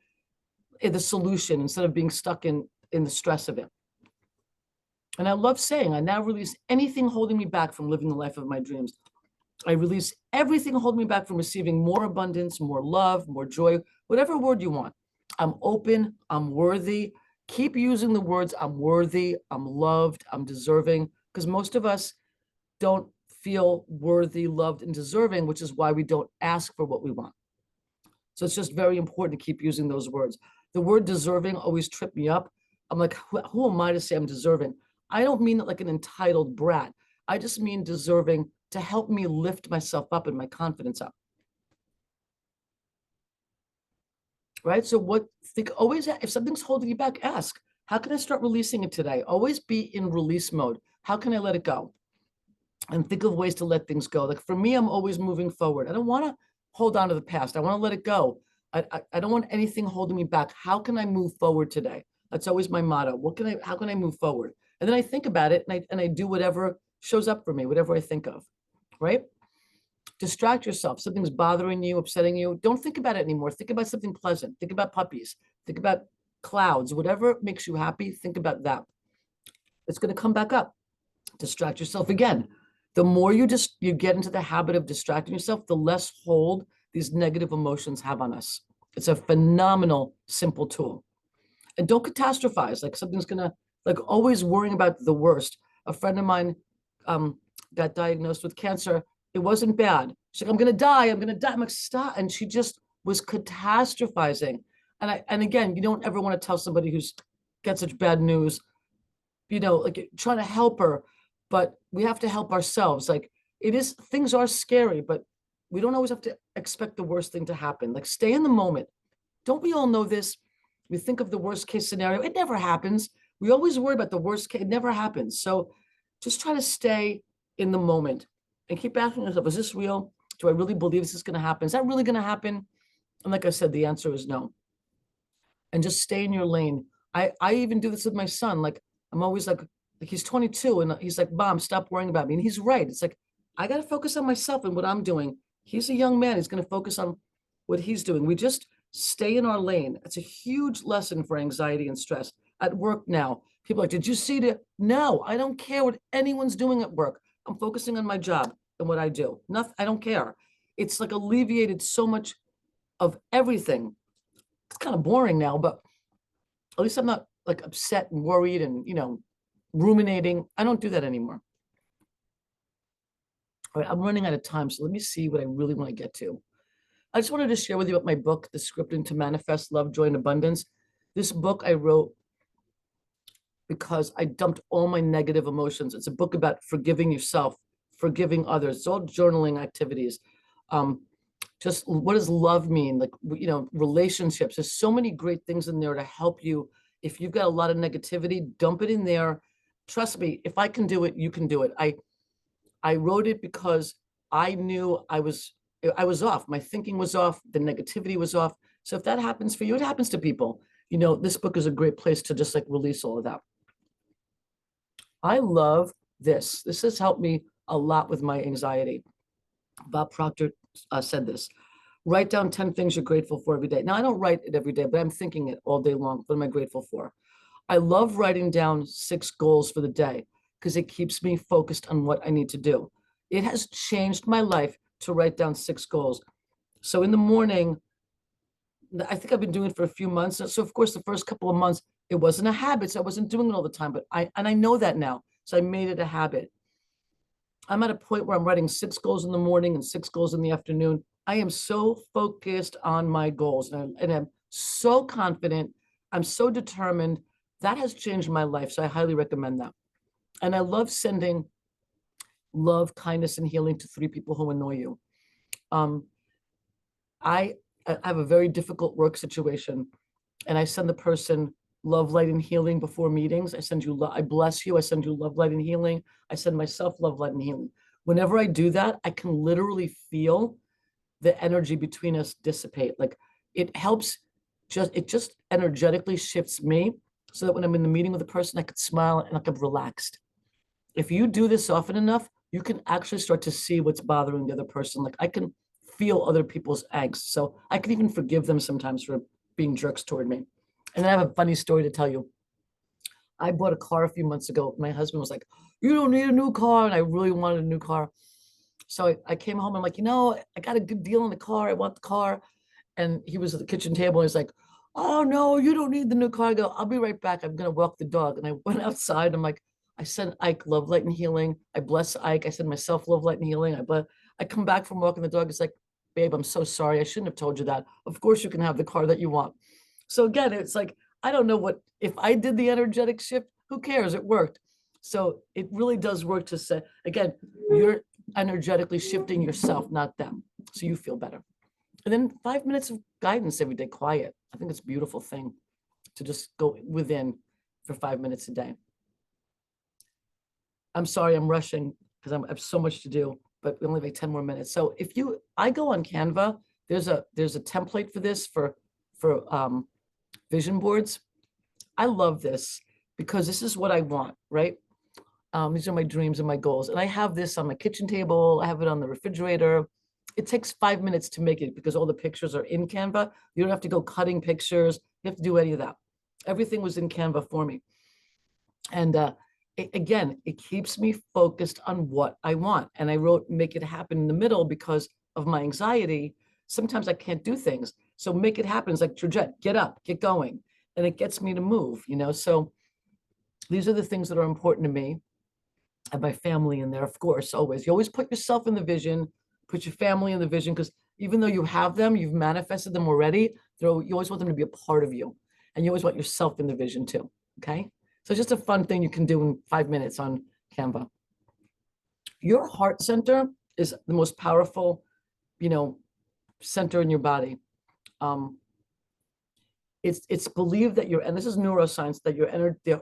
the solution instead of being stuck in the stress of it. And I love saying, I now release anything holding me back from living the life of my dreams. I release everything holding me back from receiving more abundance, more love, more joy, whatever word you want. I'm open, I'm worthy. Keep using the words I'm worthy, I'm loved, I'm deserving, because most of us don't feel worthy, loved, and deserving, which is why we don't ask for what we want. So it's just very important to keep using those words. The word deserving always tripped me up. I'm like, who am I to say I'm deserving? I don't mean it like an entitled brat. I just mean deserving to help me lift myself up and my confidence up. Right? So always, if something's holding you back, ask, how can I start releasing it today? Always be in release mode. How can I let it go? And think of ways to let things go. Like for me, I'm always moving forward. I don't want to hold on to the past. I want to let it go. I don't want anything holding me back. How can I move forward today? That's always my motto. How can I move forward? And then I think about it and I do whatever shows up for me, whatever I think of, right? Distract yourself. Something's bothering you, upsetting you. Don't think about it anymore. Think about something pleasant. Think about puppies. Think about clouds. Whatever makes you happy, think about that. It's going to come back up. Distract yourself again. The more you get into the habit of distracting yourself, the less hold these negative emotions have on us. It's a phenomenal, simple tool. And don't catastrophize, like something's gonna, like always worrying about the worst. A friend of mine got diagnosed with cancer. It wasn't bad. She's like, I'm gonna die. I'm like, stop. And she just was catastrophizing. And again, you don't ever want to tell somebody who's got such bad news, like trying to help her, but we have to help ourselves. Like things are scary, but we don't always have to expect the worst thing to happen. Like stay in the moment. Don't we all know this? We think of the worst case scenario. It never happens. We always worry about the worst case. It never happens. So just try to stay in the moment and keep asking yourself, is this real? Do I really believe this is going to happen? Is that really going to happen? And like I said, the answer is no. And just stay in your lane. I even do this with my son. Like I'm always like he's 22 and he's like, Mom, stop worrying about me. And he's right. It's like, I got to focus on myself and what I'm doing. He's a young man. He's going to focus on what he's doing. We just stay in our lane. It's a huge lesson for anxiety and stress. At work now, people are like, did you see the? No, I don't care what anyone's doing at work. I'm focusing on my job and what I do. Nothing, I don't care. It's like alleviated so much of everything. It's kind of boring now, but at least I'm not like upset and worried and, ruminating. I don't do that anymore. All right, I'm running out of time, so let me see what I really want to get to. I just wanted to share with you about my book, The Scripting to Manifest Love, Joy, and Abundance. This book I wrote because I dumped all my negative emotions. It's a book about forgiving yourself, forgiving others. It's all journaling activities. Just what does love mean? Like, relationships. There's so many great things in there to help you. If you've got a lot of negativity, dump it in there. Trust me, if I can do it, you can do it. I wrote it because I knew I was off. My thinking was off. The negativity was off. So if that happens for you, it happens to people. This book is a great place to just like release all of that. I love this. This has helped me a lot with my anxiety. Bob Proctor said this. Write down 10 things you're grateful for every day. Now, I don't write it every day, but I'm thinking it all day long. What am I grateful for? I love writing down 6 goals for the day because it keeps me focused on what I need to do. It has changed my life to write down 6 goals. So in the morning, I think I've been doing it for a few months. So of course, the first couple of months, it wasn't a habit. So I wasn't doing it all the time, but I know that now. So I made it a habit. I'm at a point where I'm writing 6 goals in the morning and 6 goals in the afternoon. I am so focused on my goals and I'm so confident. I'm so determined. That has changed my life. So I highly recommend that. And I love sending love, kindness, and healing to 3 people who annoy you. I have a very difficult work situation and I send the person love, light, and healing before meetings. I bless you. I send you love, light, and healing. I send myself love, light, and healing. Whenever I do that, I can literally feel the energy between us dissipate. Like it helps, it just energetically shifts me so that when I'm in the meeting with a person, I could smile and like I'm relaxed. If you do this often enough, you can actually start to see what's bothering the other person. Like I can feel other people's angst. So I can even forgive them sometimes for being jerks toward me. And then I have a funny story to tell you. I bought a car a few months ago. My husband was like, you don't need a new car. And I really wanted a new car. So I came home. I'm like, I got a good deal on the car. I want the car. And he was at the kitchen table. And he's like, oh, no, you don't need the new car. I go, I'll be right back. I'm going to walk the dog. And I went outside. I'm like, I sent Ike love, light, and healing. I bless Ike. I send myself love, light, and healing. I come back from walking the dog. It's like, babe, I'm so sorry. I shouldn't have told you that. Of course, you can have the car that you want. So again, it's like, I don't know if I did the energetic shift, who cares? It worked. So it really does work to say, again, you're energetically shifting yourself, not them. So you feel better. And then 5 minutes of guidance every day, quiet. I think it's a beautiful thing to just go within for 5 minutes a day. I'm sorry, I'm rushing because I have so much to do, but we only have 10 more minutes. So I go on Canva, there's a template for this for vision boards. I love this because this is what I want, right? These are my dreams and my goals. And I have this on my kitchen table. I have it on the refrigerator. It takes 5 minutes to make it because all the pictures are in Canva. You don't have to go cutting pictures. You have to do any of that. Everything was in Canva for me. And it keeps me focused on what I want. And I wrote make it happen in the middle because of my anxiety. Sometimes I can't do things. So make it happen. It's like, Georgette, get up, get going. And it gets me to move, So these are the things that are important to me. And my family in there, of course, always. You always put yourself in the vision, put your family in the vision, because even though you have them, you've manifested them already, you always want them to be a part of you. And you always want yourself in the vision too, okay? So it's just a fun thing you can do in 5 minutes on Canva. Your heart center is the most powerful, center in your body. It's believed that and this is neuroscience, that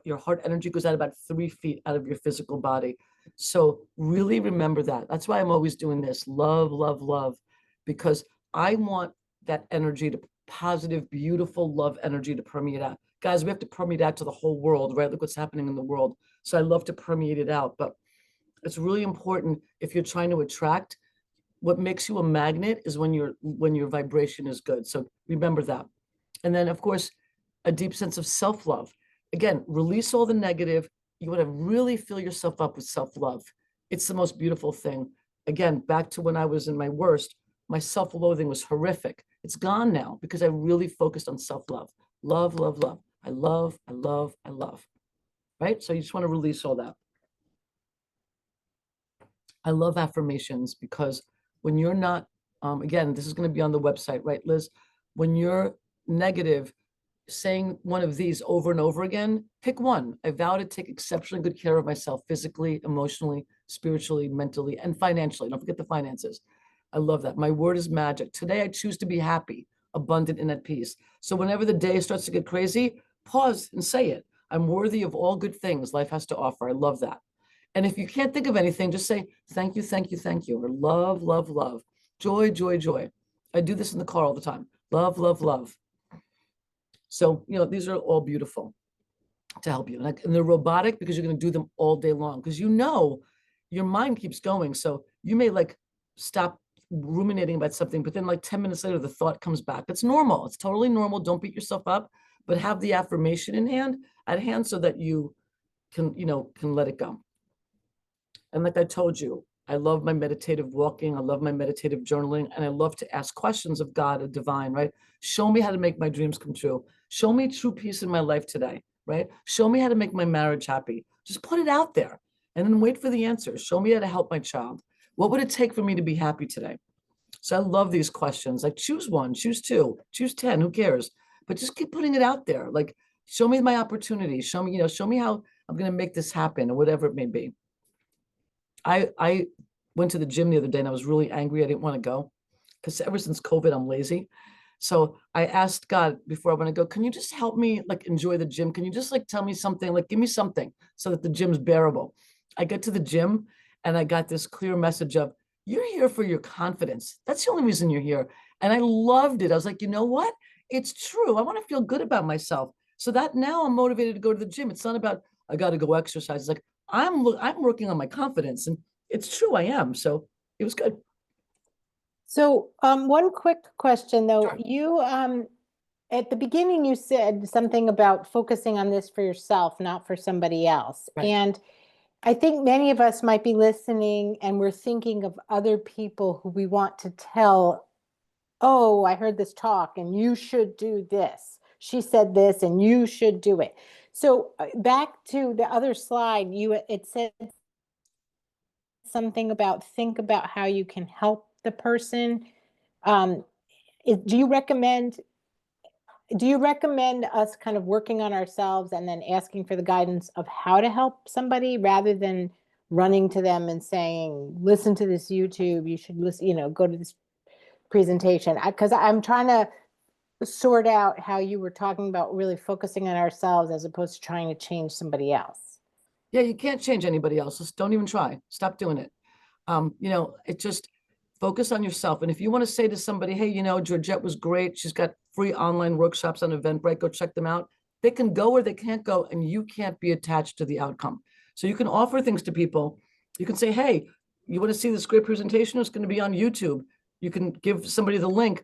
your heart energy goes out about 3 feet out of your physical body. So really remember that. That's why I'm always doing this. Love, love, love, because I want that energy to positive, beautiful love energy to permeate out. Guys, we have to permeate out to the whole world, right? Look what's happening in the world. So I love to permeate it out, but it's really important if you're trying to attract. What makes you a magnet is when your vibration is good. So remember that. And then, of course, a deep sense of self-love. Again, release all the negative. You want to really fill yourself up with self-love. It's the most beautiful thing. Again, back to when I was in my worst, my self-loathing was horrific. It's gone now because I really focused on self-love. Love, love, love. I love, I love, I love. Right? So you just want to release all that. I love affirmations because when you're not, again, this is going to be on the website, right, Liz? When you're negative, saying one of these over and over again, pick one. I vow to take exceptionally good care of myself physically, emotionally, spiritually, mentally, and financially. Don't forget the finances. I love that. My word is magic. Today, I choose to be happy, abundant, and at peace. So whenever the day starts to get crazy, pause and say it. I'm worthy of all good things life has to offer. I love that. And if you can't think of anything, just say, thank you, thank you, thank you, or love, love, love, joy, joy, joy. I do this in the car all the time. Love, love, love. So, these are all beautiful to help you. And they're robotic because you're going to do them all day long because your mind keeps going. So you may stop ruminating about something, but then 10 minutes later, the thought comes back. It's normal. It's totally normal. Don't beat yourself up, but have the affirmation at hand so that you can let it go. And like I told you, I love my meditative walking. I love my meditative journaling. And I love to ask questions of God, of divine, right? Show me how to make my dreams come true. Show me true peace in my life today, right? Show me how to make my marriage happy. Just put it out there and then wait for the answers. Show me how to help my child. What would it take for me to be happy today? So I love these questions. Choose one, choose two, choose 10, who cares? But just keep putting it out there. Show me my opportunities. Show me, show me how I'm going to make this happen or whatever it may be. I went to the gym the other day and I was really angry. I didn't want to go because ever since COVID, I'm lazy. So I asked God before I went to go, can you just help me enjoy the gym? Can you just tell me something, give me something so that the gym's bearable? I get to the gym and I got this clear message of, you're here for your confidence. That's the only reason you're here. And I loved it. I was like, you know what? It's true. I want to feel good about myself. So that now I'm motivated to go to the gym. It's not about, I got to go exercise. It's I'm working on my confidence, and it's true. I am. So it was good. So one quick question though, Sure. you at the beginning you said something about focusing on this for yourself, not for somebody else. Right. And I think many of us might be listening and we're thinking of other people who we want to tell, oh, I heard this talk and you should do this. She said this and you should do it. So back to the other slide, it said something about think about how you can help the person. Um, do you recommend us kind of working on ourselves and then asking for the guidance of how to help somebody rather than running to them and saying, listen to this YouTube, you should listen, go to this presentation? Because I'm trying to sort out how you were talking about really focusing on ourselves as opposed to trying to change somebody else. Yeah, you can't change anybody else. Just don't even try. Stop doing it. It just focus on yourself. And if you want to say to somebody, hey, Georgette was great. She's got free online workshops on Eventbrite. Go check them out. They can go or they can't go, and you can't be attached to the outcome. So you can offer things to people. You can say, hey, you want to see this great presentation? It's going to be on YouTube. You can give somebody the link,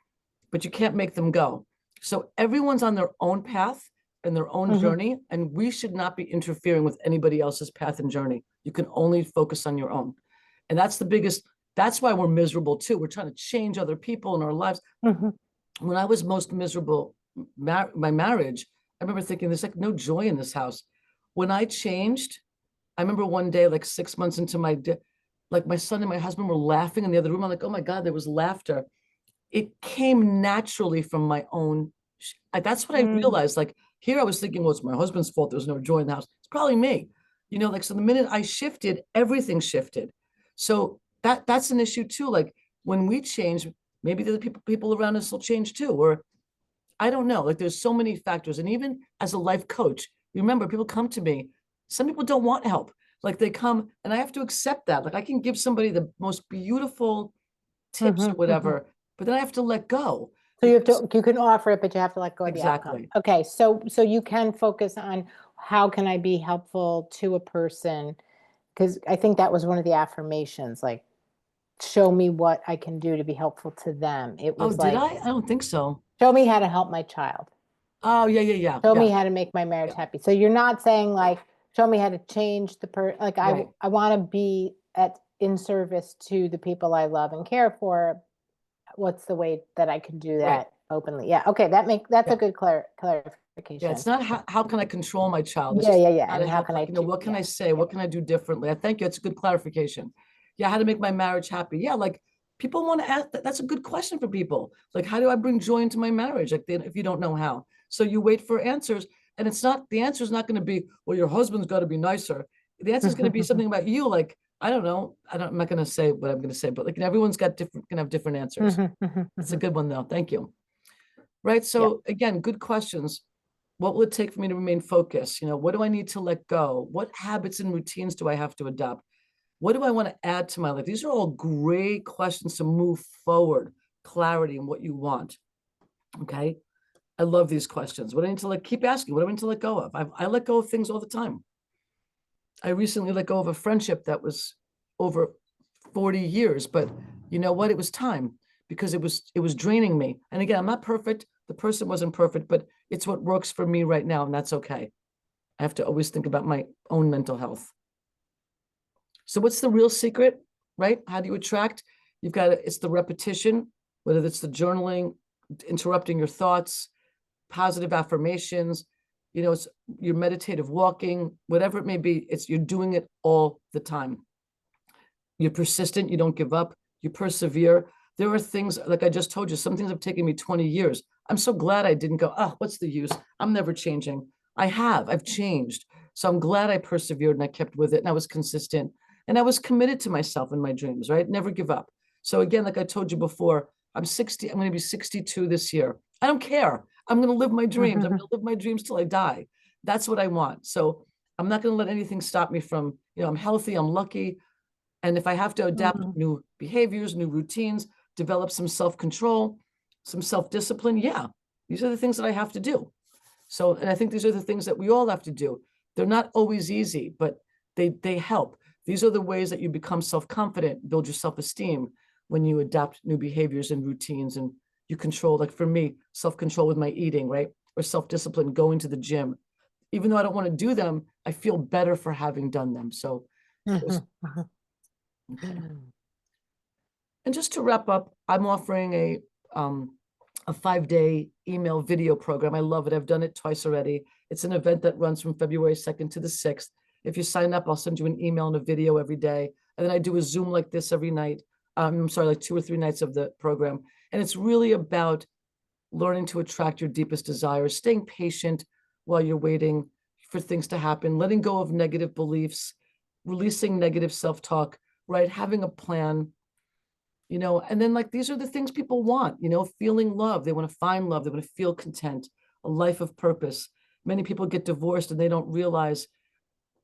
but you can't make them go. So everyone's on their own path and their own journey, and we should not be interfering with anybody else's path and journey. You can only focus on your own. And that's why we're miserable too. We're trying to change other people in our lives. When I was most miserable, my marriage, I remember thinking there's like no joy in this house. When I changed, I remember one day, like 6 months into like my son and my husband were laughing in the other room. I'm like, oh my God, there was laughter. It came naturally from my own. That's what I realized. Like here I was thinking, well, it's my husband's fault. There was no joy in the house. It's probably me. So the minute I shifted, everything shifted. So that's an issue too. Like when we change, maybe the people around us will change too, or I don't know. Like there's so many factors. And even as a life coach, remember, people come to me. Some people don't want help. Like they come and I have to accept that. Like I can give somebody the most beautiful tips or whatever, but then I have to let go. So you can offer it, but you have to let go of the outcome. Exactly. Okay. So you can focus on how can I be helpful to a person? Because I think that was one of the affirmations, like, show me what I can do to be helpful to them. It Oh, was did like, I? I don't think so. show me how to help my child. Oh, yeah. Show me how to make my marriage happy. So you're not saying like, show me how to change like Right. I want to be in service to the people I love and care for. What's the way that I can do Right. that openly? Yeah. Okay. That's Yeah. a good Yeah, clarification. it's not how can I control my child? It's Yeah. just Yeah. Yeah. how to And how help, can like, I what can I say? yeah. What can I do differently? I thank you. It's a good clarification. Yeah, how to make my marriage happy. Yeah, like people want to ask that. That's a good question for people. Like, how do I bring joy into my marriage? Like, if you don't know how. So you wait for answers, and the answer is not going to be, well, your husband's got to be nicer. The answer is going to be something about you. Like, I don't know. I'm not going to say what I'm going to say, but like everyone's got can have different answers. It's a good one though. Thank you. Right. Yeah. So again, good questions. What will it take for me to remain focused? What do I need to let go? What habits and routines do I have to adopt? What do I want to add to my life? These are all great questions to move forward, clarity in what you want. Okay. I love these questions. What do I need to keep asking? What do I need to let go of? I let go of things all the time. I recently let go of a friendship that was over 40 years, but you know what? It was time because it was draining me. And again, I'm not perfect. The person wasn't perfect, but it's what works for me right now, and that's okay. I have to always think about my own mental health. So what's the real secret, right? How do you attract? It's the repetition, whether it's the journaling, interrupting your thoughts, positive affirmations, it's your meditative walking, whatever it may be, you're doing it all the time. You're persistent, you don't give up, you persevere. There are things, like I just told you, some things have taken me 20 years. I'm so glad I didn't go, oh, what's the use? I'm never changing. I've changed. So I'm glad I persevered and I kept with it and I was consistent and I was committed to myself and my dreams, right? Never give up. So again, like I told you before, I'm 60, I'm going to be 62 this year. I don't care. I'm going to live my dreams. I'm going to live my dreams till I die. That's what I want. So I'm not going to let anything stop me from, I'm healthy, I'm lucky. And if I have to adapt new behaviors, new routines, develop some self-control, some self-discipline, yeah, these are the things that I have to do. So, and I think these are the things that we all have to do. They're not always easy, but they help. These are the ways that you become self-confident, build your self-esteem when you adopt new behaviors and routines and you control, like for me, self-control with my eating, right? Or self-discipline, going to the gym. Even though I don't want to do them, I feel better for having done them. So, there's- and just to wrap up, I'm offering a 5-day email video program. I love it. I've done it twice already. It's an event that runs from February 2nd to the 6th. If you sign up, I'll send you an email and a video every day. And then I do a Zoom like this every night. I'm sorry, like 2 or 3 nights of the program. And it's really about learning to attract your deepest desires, staying patient while you're waiting for things to happen, letting go of negative beliefs, releasing negative self-talk, right? Having a plan, and then like these are the things people want, feeling love. They want to find love. They want to feel content, a life of purpose. Many people get divorced and they don't realize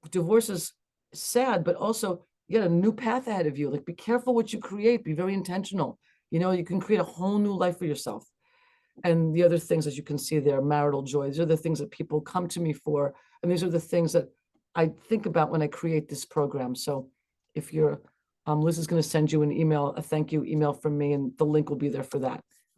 divorce is sad, but also you got a new path ahead of you. Like, be careful what you create, be very intentional. You can create a whole new life for yourself. And the other things, as you can see there, marital joy, these are the things that people come to me for. And these are the things that I think about when I create this program. So if you're, Liz is going to send you an email, a thank you email from me, and the link will be there for that.